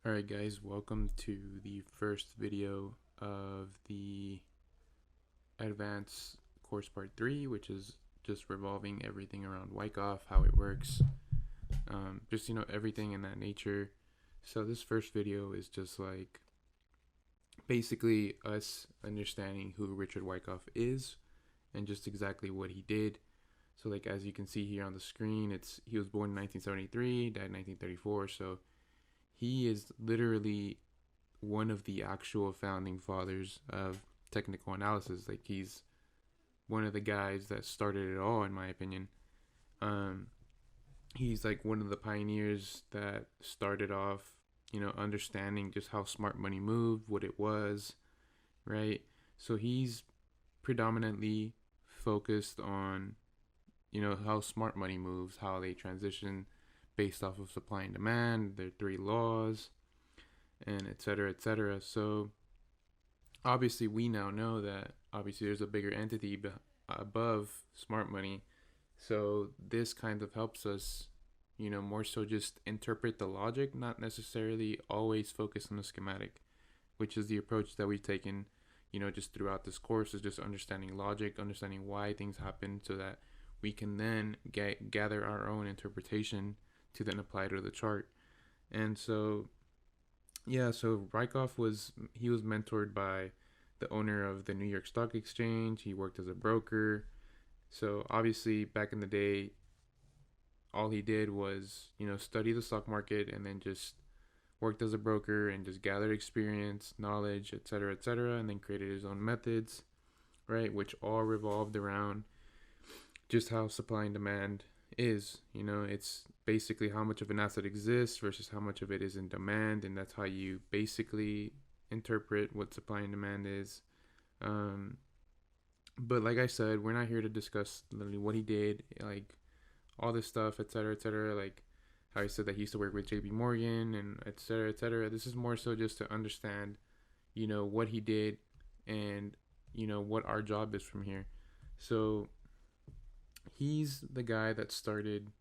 Alright guys, welcome to the first video of the Advanced Course Part 3, which is just revolving everything around Wyckoff, how it works, just, everything in that nature. So this first video is just like basically us understanding who Richard Wyckoff is and just exactly what he did. So like as you can see here on the screen, he was born in 1973, died in 1934, so he is literally one of the actual founding fathers of technical analysis. Like he's one of the guys that started it all, in my opinion. Um, he's like one of the pioneers that started off, understanding just how smart money moved, what it was, right? So he's predominantly focused on, how smart money moves, how they transition based off of supply and demand, their three laws, and et cetera, et cetera. So obviously we now know that obviously there's a bigger entity above smart money. So this kind of helps us, more so just interpret the logic, not necessarily always focus on the schematic, which is the approach that we've taken, just throughout this course, is just understanding logic, understanding why things happen so that we can then gather our own interpretation to then apply to the chart. And so so Wyckoff was mentored by the owner of the New York Stock Exchange. He worked as a broker. So obviously back in the day, all he did was, study the stock market and then just worked as a broker and just gathered experience, knowledge, et cetera, and then created his own methods, right? Which all revolved around just how supply and demand is. It's basically how much of an asset exists versus how much of it is in demand, and that's how you basically interpret what supply and demand is. But like I said, we're not here to discuss literally what he did, like all this stuff, et cetera, like how he said that he used to work with JP Morgan and et cetera, et cetera. This is more so just to understand, what he did and, what our job is from here. So he's the guy that started,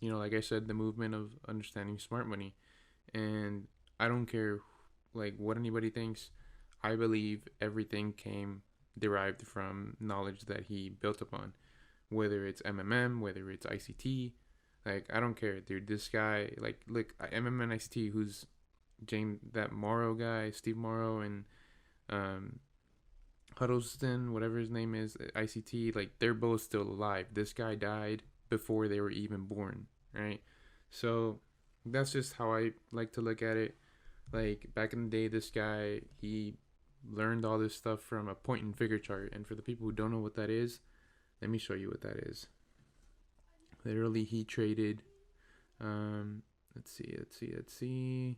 like I said, the movement of understanding smart money. And I don't care like what anybody thinks. I believe everything came derived from knowledge that he built upon, whether it's MMM, whether it's ICT. Like I don't care, dude. This guy, like, look, MMM and ICT, who's James, that Morrow guy, Steve Morrow, and um, Huddleston, whatever his name is, ICT, like they're both still alive. This guy died before they were even born, right? So that's just how I like to look at it. Like back in the day, this guy, he learned all this stuff from a point and figure chart. And for the people who don't know what that is, let me show you what that is. Literally, he traded. Let's see.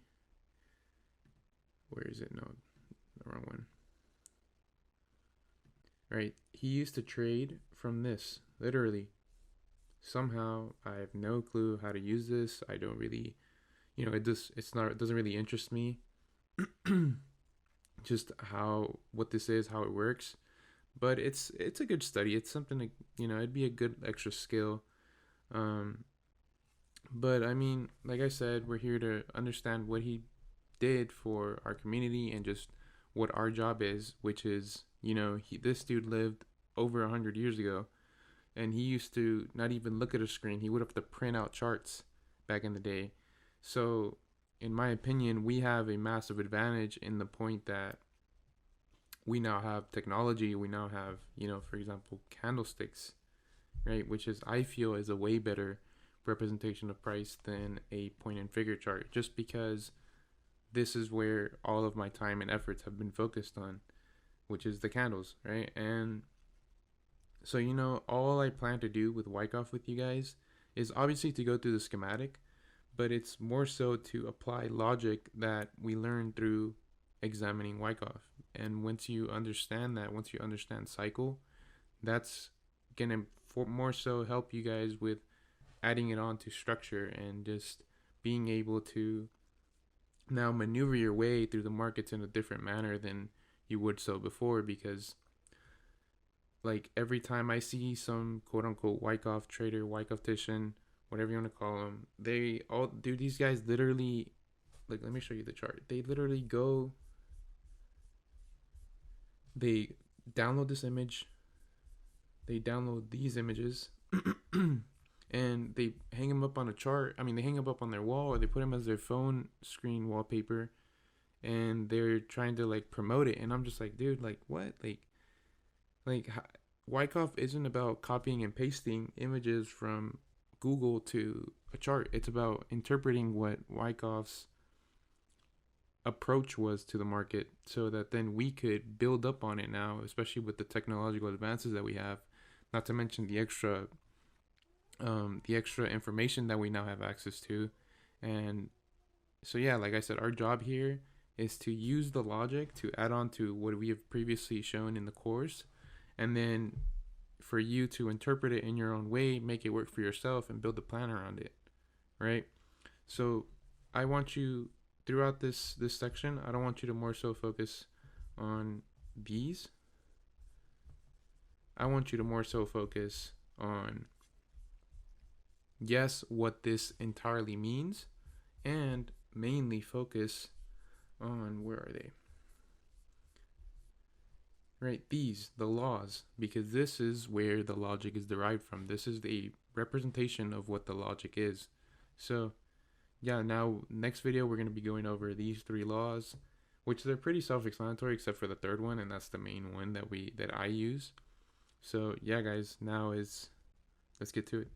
Where is it? No, the wrong one. Right, he used to trade from this, literally. Somehow I have no clue how to use this. I don't really, it doesn't really interest me. Just what this is, how it works. But it's a good study. It's something to, it'd be a good extra skill. But I mean, like I said, we're here to understand what he did for our community and just what our job is, which is, this dude lived over 100 years ago, and he used to not even look at a screen. He would have to print out charts back in the day. So in my opinion, we have a massive advantage in the point that we now have technology. We now have, for example, candlesticks, right? Which is, I feel, is a way better representation of price than a point and figure chart, just because this is where all of my time and efforts have been focused on, which is the candles, right? And so, all I plan to do with Wyckoff with you guys is obviously to go through the schematic, but it's more so to apply logic that we learned through examining Wyckoff. And once you understand that, once you understand cycle, that's gonna more so help you guys with adding it on to structure and just being able to now maneuver your way through the markets in a different manner than you would so before. Because like every time I see some quote unquote Wyckoff trader, Wyckoff-tician, whatever you want to call them, these guys literally like, let me show you the chart. They literally go, they download this image, they download these images, and they hang them up on a chart. I mean, they hang them up on their wall, or they put them as their phone screen wallpaper, and they're trying to like promote it. And I'm just like, dude, like what? Like Wyckoff isn't about copying and pasting images from Google to a chart. It's about interpreting what Wyckoff's approach was to the market, so that then we could build up on it now, especially with the technological advances that we have, not to mention the extra information that we now have access to. And so yeah, like I said, our job here is to use the logic to add on to what we have previously shown in the course, and then for you to interpret it in your own way, make it work for yourself, and build a plan around it, right? So I want you, throughout this section, I don't want you to more so focus on these. I want you to more so focus on, yes, what this entirely means, and mainly focus on, where are they? Right, these, the laws, because this is where the logic is derived from. This is the representation of what the logic is. So yeah, now next video we're going to be going over these 3 laws, which they're pretty self-explanatory except for the third one, and that's the main one that I use. So yeah guys, let's get to it.